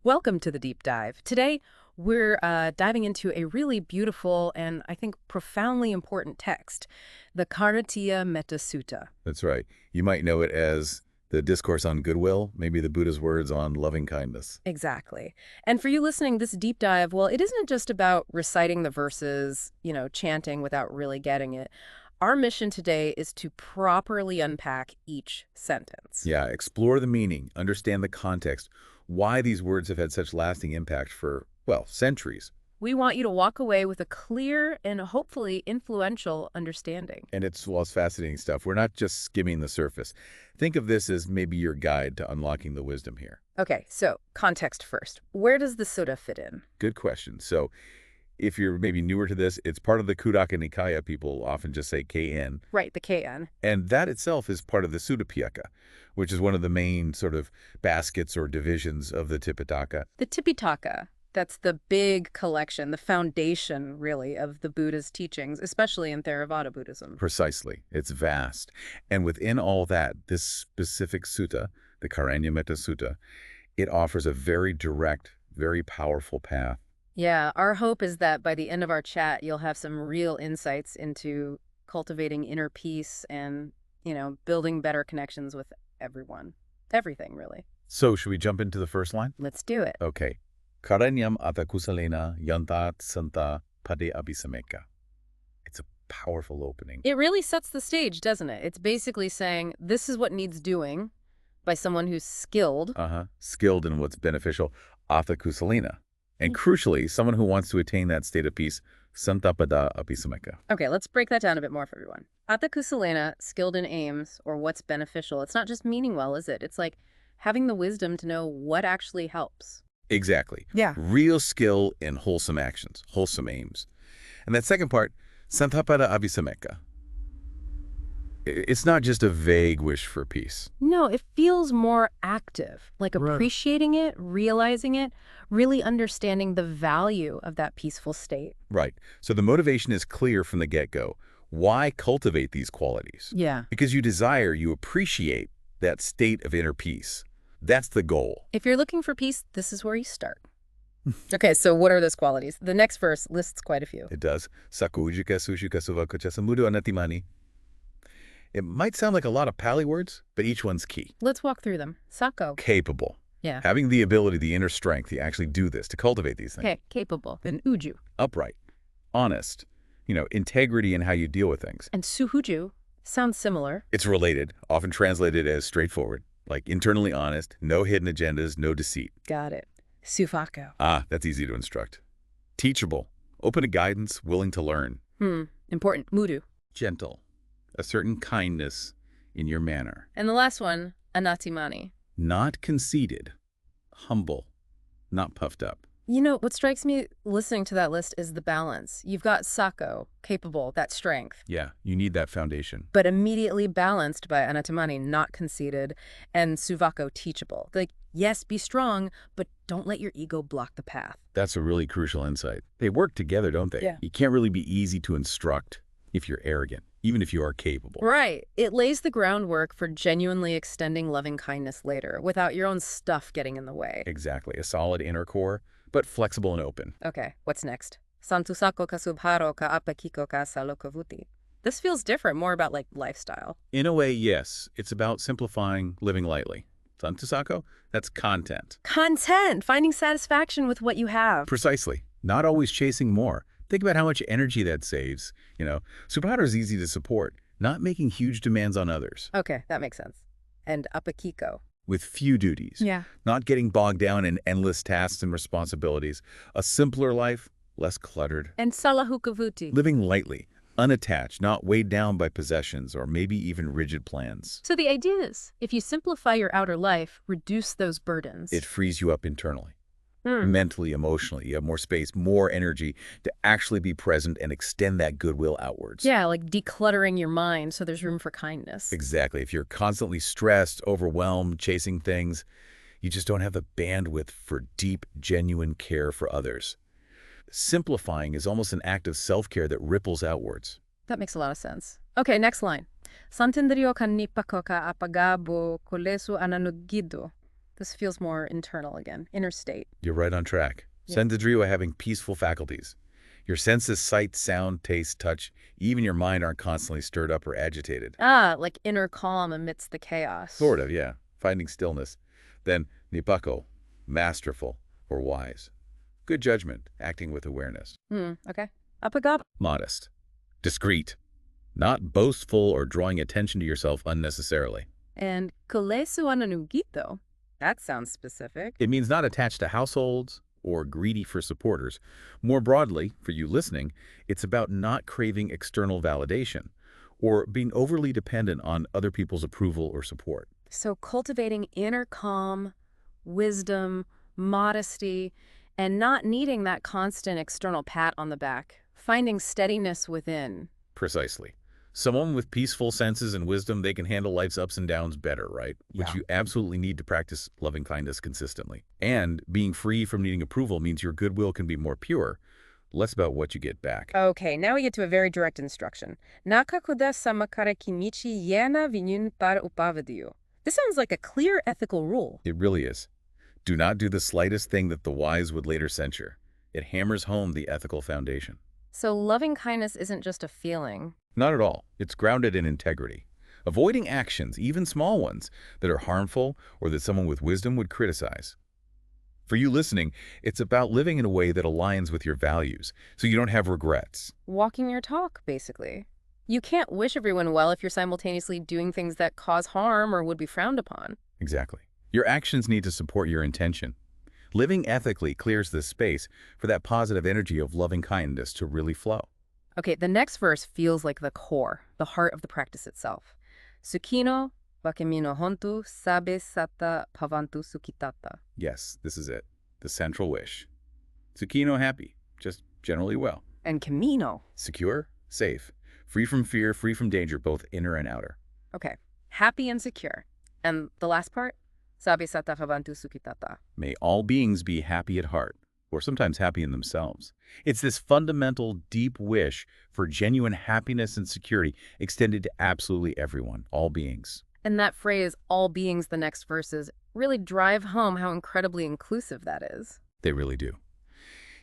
Welcome to the deep dive. Today, we're diving into a really beautiful and I think profoundly important text, the Karaniya Metta Sutta. That's right. You might know it as the Discourse on Goodwill, maybe the Buddha's words on loving kindness. Exactly. And for you listening, this deep dive, well, it isn't just about reciting the verses, chanting without really getting it. Our mission today is to properly unpack each sentence. Yeah, explore the meaning, understand the context, why these words have had such lasting impact for, well, centuries. We want you to walk away with a clear and hopefully influential understanding. And it's fascinating stuff. We're not just skimming the surface. Think of this as maybe your guide to unlocking the wisdom here. Okay, so context first. Where does the sutta fit in? Good question. So if you're maybe newer to this, it's part of the Khuddaka Nikaya. People often just say KN. Right, the KN. And that itself is part of the Sutta Pitaka, which is one of the main sort of baskets or divisions of the Tipitaka. The Tipitaka, that's the big collection, the foundation, really, of the Buddha's teachings, especially in Theravada Buddhism. Precisely. It's vast. And within all that, this specific sutta, the Karaniya Metta Sutta, it offers a very direct, very powerful path. Yeah, our hope is that by the end of our chat, you'll have some real insights into cultivating inner peace and, building better connections with everyone. Everything, really. So should we jump into the first line? Let's do it. Okay. Karanyam atakusalena yantat santa pade abhisameka. It's a powerful opening. It really sets the stage, doesn't it? It's basically saying this is what needs doing by someone who's skilled. Skilled in what's beneficial, atakusalena. And crucially, someone who wants to attain that state of peace, santapada abhisameka. Okay, let's break that down a bit more for everyone. Atakusalena, skilled in aims, or what's beneficial. It's not just meaning well, is it? It's like having the wisdom to know what actually helps. Exactly. Yeah. Real skill in wholesome actions, wholesome aims. And that second part, santapada abhisameka. It's not just a vague wish for peace. No, it feels more active, like appreciating it, realizing it, really understanding the value of that peaceful state. Right. So the motivation is clear from the get-go. Why cultivate these qualities? Yeah. Because you appreciate that state of inner peace. That's the goal. If you're looking for peace, this is where you start. Okay, so what are those qualities? The next verse lists quite a few. It does. Sakujika sushuka suvakucha samudu anatimani. It might sound like a lot of Pali words, but each one's key. Let's walk through them. Sako. Capable. Yeah. Having the ability, the inner strength to actually do this, to cultivate these things. Okay, capable. Then uju. Upright. Honest. Integrity in how you deal with things. And suhuju sounds similar. It's related, often translated as straightforward, like internally honest, no hidden agendas, no deceit. Got it. Sufako. That's easy to instruct. Teachable. Open to guidance, willing to learn. Important. Mudu. Gentle. A certain kindness in your manner. And the last one, anatimani. Not conceited. Humble. Not puffed up. What strikes me listening to that list is the balance. You've got Sako, capable, that strength. Yeah, you need that foundation. But immediately balanced by anatimani, not conceited, and Suvako, teachable. Like, yes, be strong, but don't let your ego block the path. That's a really crucial insight. They work together, don't they? Yeah. You can't really be easy to instruct if you're arrogant, even if you are capable. Right. It lays the groundwork for genuinely extending loving kindness later, without your own stuff getting in the way. Exactly. A solid inner core, but flexible and open. Okay, what's next? Santusako ka subharo ka apakiko ka salokavuti. This feels different, more about lifestyle. In a way, yes. It's about simplifying, living lightly. Santusako, that's content. Content! Finding satisfaction with what you have. Precisely. Not always chasing more. Think about how much energy that saves. Subhadra is easy to support, not making huge demands on others. Okay, that makes sense. And apakiko. With few duties. Yeah. Not getting bogged down in endless tasks and responsibilities. A simpler life, less cluttered. And salahukavuti. Living lightly, unattached, not weighed down by possessions or maybe even rigid plans. So the idea is, if you simplify your outer life, reduce those burdens. It frees you up internally. Mentally, emotionally, you have more space, more energy to actually be present and extend that goodwill outwards. Yeah, like decluttering your mind so there's room for kindness. Exactly. If you're constantly stressed, overwhelmed, chasing things, you just don't have the bandwidth for deep, genuine care for others. Simplifying is almost an act of self-care that ripples outwards. That makes a lot of sense. Okay, next line. Santendrio kan nipako ka apagabo kolesu ananugido. This feels more internal again, inner state. You're right on track. Yeah. Sendadriwa having peaceful faculties. Your senses, sight, sound, taste, touch, even your mind aren't constantly stirred up or agitated. Ah, like inner calm amidst the chaos. Sort of, yeah. Finding stillness. Then nipako, masterful or wise. Good judgment, acting with awareness. Okay. Apagapa. Modest. Discreet. Not boastful or drawing attention to yourself unnecessarily. And kulesu ananugito. That sounds specific. It means not attached to households or greedy for supporters. More broadly, for you listening, it's about not craving external validation or being overly dependent on other people's approval or support. So cultivating inner calm, wisdom, modesty, and not needing that constant external pat on the back. Finding steadiness within. Precisely. Someone with peaceful senses and wisdom, they can handle life's ups and downs better, right? Which Yeah. you absolutely need to practice loving kindness consistently. And being free from needing approval means your goodwill can be more pure, less about what you get back. Okay, now we get to a very direct instruction. Nakakuda samakara kimichi yana vinyun par upavadiyo. This sounds like a clear ethical rule. It really is. Do not do the slightest thing that the wise would later censure. It hammers home the ethical foundation. So loving kindness isn't just a feeling. Not at all. It's grounded in integrity. Avoiding actions, even small ones, that are harmful or that someone with wisdom would criticize. For you listening, it's about living in a way that aligns with your values, so you don't have regrets. Walking your talk, basically. You can't wish everyone well if you're simultaneously doing things that cause harm or would be frowned upon. Exactly. Your actions need to support your intention. Living ethically clears the space for that positive energy of loving kindness to really flow. Okay, the next verse feels like the core, the heart of the practice itself. Sukino, wakemino hontu, sabe sata pavantu sukitata. Yes, this is it. The central wish. Tsukino happy, just generally well. And camino. Secure, safe, free from fear, free from danger, both inner and outer. Okay, happy and secure. And the last part? Sabe sata pavantu sukitata. May all beings be happy at heart, or sometimes happy in themselves. It's this fundamental, deep wish for genuine happiness and security extended to absolutely everyone, all beings. And that phrase, all beings, the next verses, really drive home how incredibly inclusive that is. They really do.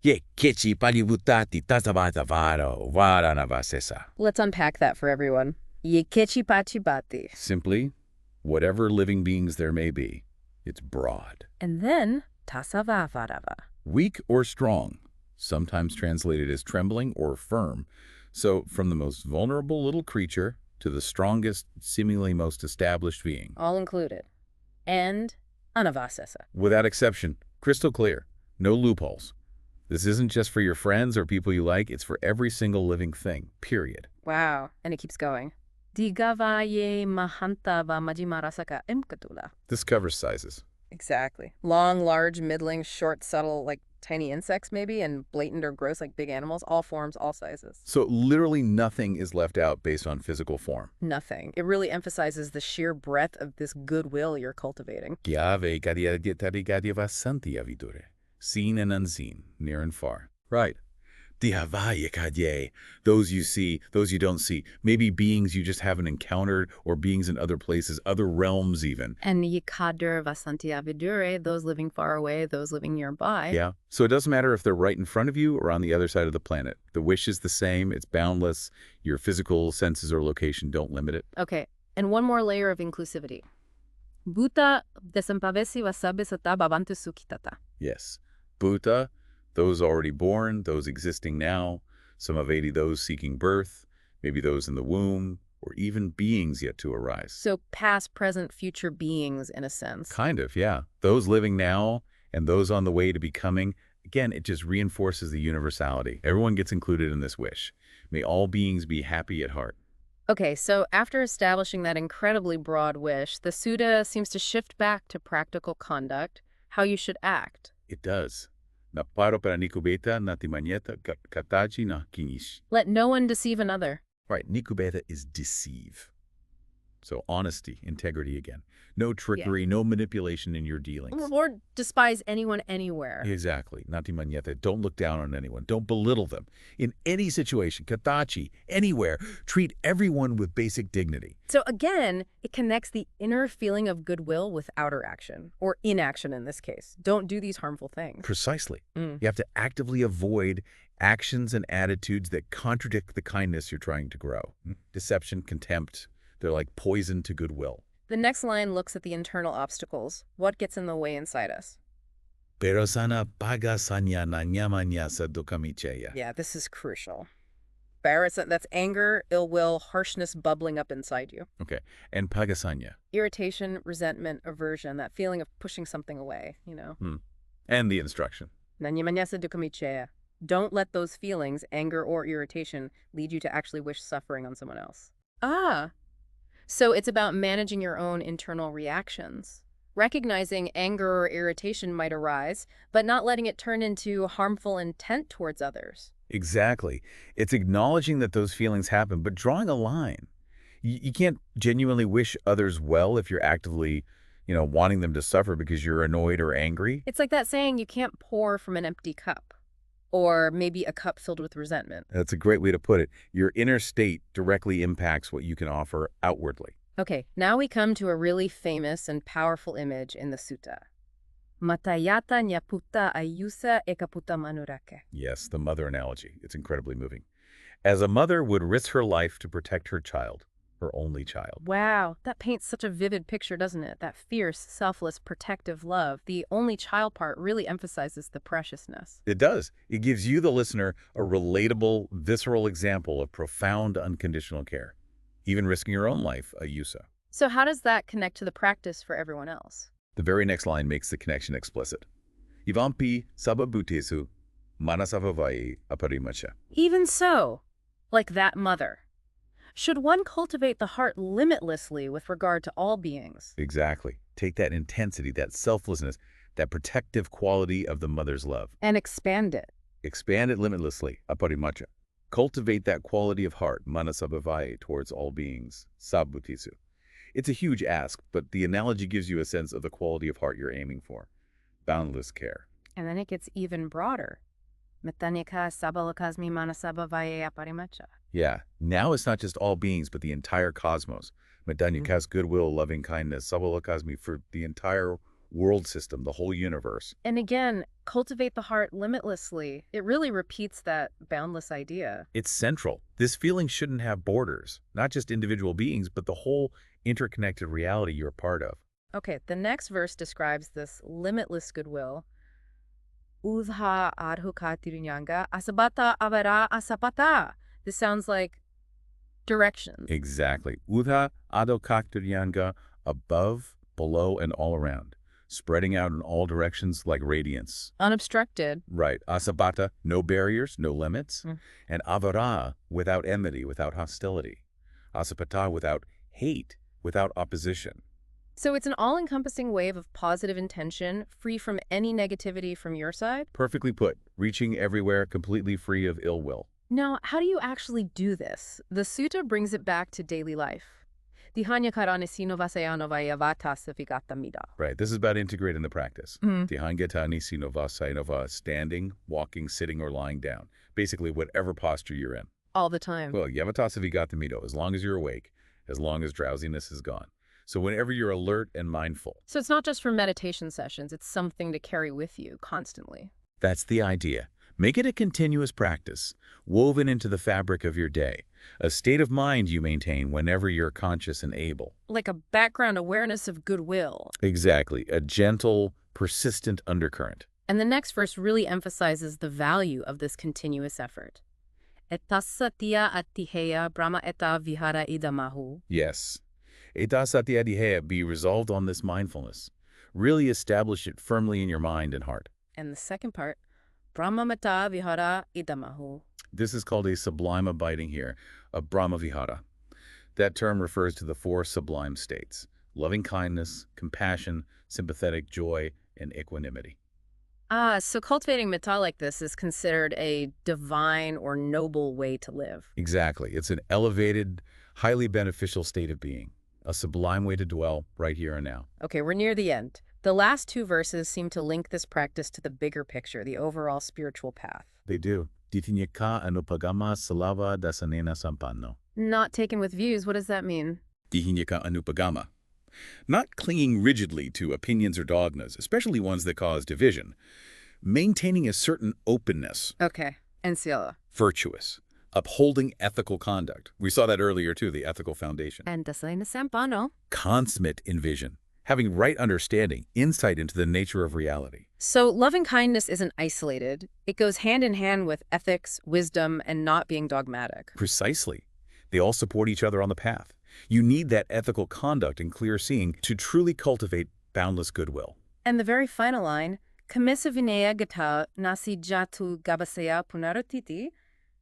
Ye kechi palibutati tasabata varanavasesa. Let's unpack that for everyone. Yekechi pachibati. Simply, whatever living beings there may be, it's broad. And then, tasava varava. Weak or strong, sometimes translated as trembling or firm. So from the most vulnerable little creature to the strongest, seemingly most established being. All included. And anavasesa. Without exception, crystal clear, no loopholes. This isn't just for your friends or people you like, it's for every single living thing, period. Wow. And it keeps going. Digavaye mahantava majimarasaka imkatula. This covers sizes. Exactly. Long, large, middling, short, subtle, like tiny insects maybe, and blatant or gross like big animals, all forms, all sizes. So literally nothing is left out based on physical form. Nothing. It really emphasizes the sheer breadth of this goodwill you're cultivating. Seen and unseen, near and far. Right. Those you see, those you don't see. Maybe beings you just haven't encountered, or beings in other places, other realms even. And yikadur vasantiavidure, those living far away, those living nearby. Yeah. So it doesn't matter if they're right in front of you or on the other side of the planet. The wish is the same. It's boundless. Your physical senses or location don't limit it. Okay. And one more layer of inclusivity. Bhuta desampavesi wasabe sata babantu sukitata. Yes. Bhuta, those already born, those existing now, samavedi, those seeking birth, maybe those in the womb, or even beings yet to arise. So past, present, future beings in a sense. Kind of, yeah. Those living now and those on the way to becoming. Again, it just reinforces the universality. Everyone gets included in this wish. May all beings be happy at heart. Okay, so after establishing that incredibly broad wish, the sutta seems to shift back to practical conduct, how you should act. It does. Naparo para nikubeta natimanyeta kataji na kinish. Let no one deceive another. Right, nikubeta is deceive. So honesty, integrity again. No Yeah. trickery, no manipulation in your dealings. Or despise anyone anywhere. Exactly. Nati manyete. Don't look down on anyone. Don't belittle them. In any situation, katachi, anywhere, treat everyone with basic dignity. So again, it connects the inner feeling of goodwill with outer action, or inaction in this case. Don't do these harmful things. Precisely. Mm. You have to actively avoid actions and attitudes that contradict the kindness you're trying to grow. Deception, contempt, they're like poison to goodwill. The next line looks at the internal obstacles. What gets in the way inside us? Pero sana pagasanya na nyamanya sa dukamicheya. Yeah, this is crucial. That's anger, ill will, harshness bubbling up inside you. Okay. And pagasanya. Irritation, resentment, aversion, that feeling of pushing something away, you know. And the instruction. Nanyamanyasa dukamicheya. Don't let those feelings, anger or irritation, lead you to actually wish suffering on someone else. Ah, so it's about managing your own internal reactions. Recognizing anger or irritation might arise, but not letting it turn into harmful intent towards others. Exactly. It's acknowledging that those feelings happen, but drawing a line. You can't genuinely wish others well if you're actively, wanting them to suffer because you're annoyed or angry. It's like that saying, you can't pour from an empty cup. Or maybe a cup filled with resentment. That's a great way to put it. Your inner state directly impacts what you can offer outwardly. Okay, now we come to a really famous and powerful image in the sutta. Matayata nyaputta ayusa ekaputa manurake. Yes, the mother analogy. It's incredibly moving. As a mother would risk her life to protect her child, her only child. Wow, that paints such a vivid picture, doesn't it? That fierce, selfless, protective love. The only child part really emphasizes the preciousness. It does. It gives you, the listener, a relatable, visceral example of profound, unconditional care. Even risking your own life, ayusa. So how does that connect to the practice for everyone else? The very next line makes the connection explicit. Ivampi sababutesu manasavavai aparimacha. Even so, like that mother, should one cultivate the heart limitlessly with regard to all beings? Exactly. Take that intensity, that selflessness, that protective quality of the mother's love. And expand it. Expand it limitlessly, aparimacha. Cultivate that quality of heart, manasabhavaya, towards all beings, sabbutisu. It's a huge ask, but the analogy gives you a sense of the quality of heart you're aiming for. Boundless care. And then it gets even broader. Mettā sabalakasmi manasabhavaya aparimacha. Yeah, now it's not just all beings, but the entire cosmos. Mettā, goodwill, loving kindness, sabalakasmi, for the entire world system, the whole universe. And again, cultivate the heart limitlessly. It really repeats that boundless idea. It's central. This feeling shouldn't have borders, not just individual beings, but the whole interconnected reality you're part of. Okay, the next verse describes this limitless goodwill. Udha adhuka tirunyanga asabata avara asapata. This sounds like directions. Exactly. Udha adokakturyanga, above, below, and all around. Spreading out in all directions like radiance. Unobstructed. Right. Asabata, no barriers, no limits. And avara, without enmity, without hostility. Asapata, without hate, without opposition. So it's an all-encompassing wave of positive intention, free from any negativity from your side? Perfectly put. Reaching everywhere, completely free of ill will. Now, how do you actually do this? The sutta brings it back to daily life. Right. This is about integrating the practice. Standing, walking, sitting, or lying down. Basically, whatever posture you're in. All the time. Well, yavatasavigata, as long as you're awake, as long as drowsiness is gone. So whenever you're alert and mindful. So it's not just for meditation sessions, it's something to carry with you constantly. That's the idea. Make it a continuous practice, woven into the fabric of your day, a state of mind you maintain whenever you're conscious and able. Like a background awareness of goodwill. Exactly, a gentle, persistent undercurrent. And the next verse really emphasizes the value of this continuous effort. Etasatya atiheya brahma eta vihara idamahu. Yes. Etasatya be resolved on this mindfulness. Really establish it firmly in your mind and heart. And the second part, Brahma mettā vihara idamahu. This is called a sublime abiding here, a Brahma Vihara. That term refers to the four sublime states: loving kindness, compassion, sympathetic joy, and equanimity. So cultivating mettā like this is considered a divine or noble way to live. Exactly. It's an elevated, highly beneficial state of being. A sublime way to dwell right here and now. Okay, we're near the end. The last two verses seem to link this practice to the bigger picture, the overall spiritual path. They do. Ditinyaka anupagama salava dasanena sampanno. Not taken with views, what does that mean? Dihinyaka anupagama. Not clinging rigidly to opinions or dogmas, especially ones that cause division. Maintaining a certain openness. Okay, and sila. Virtuous. Upholding ethical conduct. We saw that earlier too, the ethical foundation. And dasalena sampano. Consummate in vision. Having right understanding, insight into the nature of reality. So loving kindness isn't isolated. It goes hand in hand with ethics, wisdom, and not being dogmatic. Precisely. They all support each other on the path. You need that ethical conduct and clear seeing to truly cultivate boundless goodwill. And the very final line, Kamisa vinaya gata nasi jatu gabasaya punaratiti,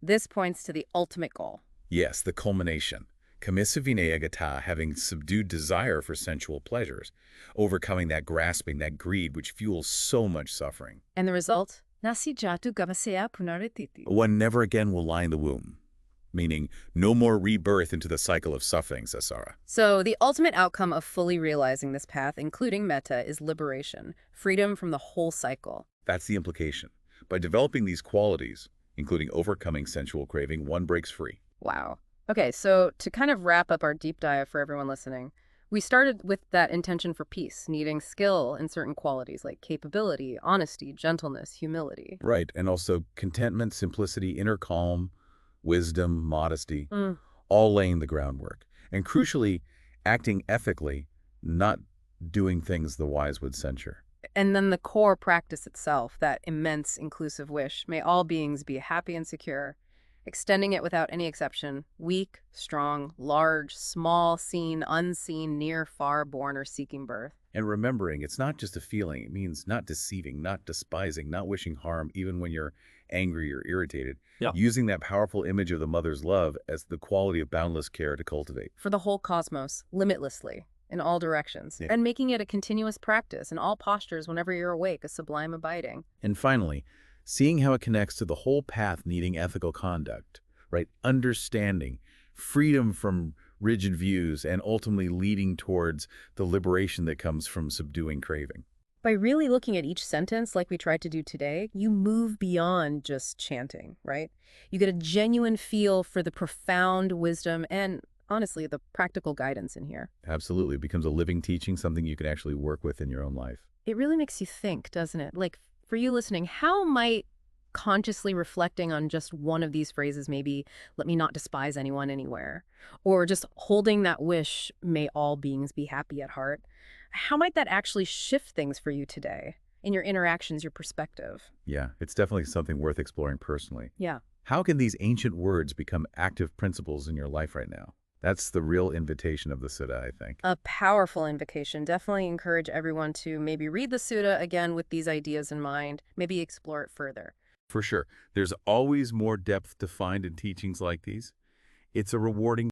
this points to the ultimate goal. Yes, the culmination. Kamisa vinaya gata, having subdued desire for sensual pleasures, overcoming that grasping, that greed which fuels so much suffering. And the result? Nasi jatu gabasaya punaratiti. One never again will lie in the womb. Meaning, no more rebirth into the cycle of suffering, says Sarah. So the ultimate outcome of fully realizing this path, including metta, is liberation, freedom from the whole cycle. That's the implication. By developing these qualities, including overcoming sensual craving, one breaks free. Wow. Okay, so to kind of wrap up our deep dive for everyone listening, we started with that intention for peace, needing skill in certain qualities like capability, honesty, gentleness, humility. Right, and also contentment, simplicity, inner calm, wisdom, modesty, all laying the groundwork. And crucially, acting ethically, not doing things the wise would censure. And then the core practice itself, that immense inclusive wish, may all beings be happy and secure, extending it without any exception, weak, strong, large, small, seen, unseen, near, far, born, or seeking birth. And remembering, it's not just a feeling. It means not deceiving, not despising, not wishing harm, even when you're angry or irritated. Yeah. Using that powerful image of the mother's love as the quality of boundless care to cultivate. For the whole cosmos, limitlessly, in all directions, Yeah. and making it a continuous practice in all postures whenever you're awake, a sublime abiding. And finally, seeing how it connects to the whole path needing ethical conduct, right? Understanding, freedom from rigid views, and ultimately leading towards the liberation that comes from subduing craving. By really looking at each sentence like we tried to do today, you move beyond just chanting, right? You get a genuine feel for the profound wisdom and, honestly, the practical guidance in here. Absolutely. It becomes a living teaching, something you can actually work with in your own life. It really makes you think, doesn't it? Like, for you listening, how might consciously reflecting on just one of these phrases, maybe let me not despise anyone anywhere, or just holding that wish, may all beings be happy at heart, how might that actually shift things for you today in your interactions, your perspective? Yeah, it's definitely something worth exploring personally. Yeah. How can these ancient words become active principles in your life right now? That's the real invitation of the Sutta, I think. A powerful invocation. Definitely encourage everyone to maybe read the Sutta again with these ideas in mind, maybe explore it further. For sure. There's always more depth to find in teachings like these. It's a rewarding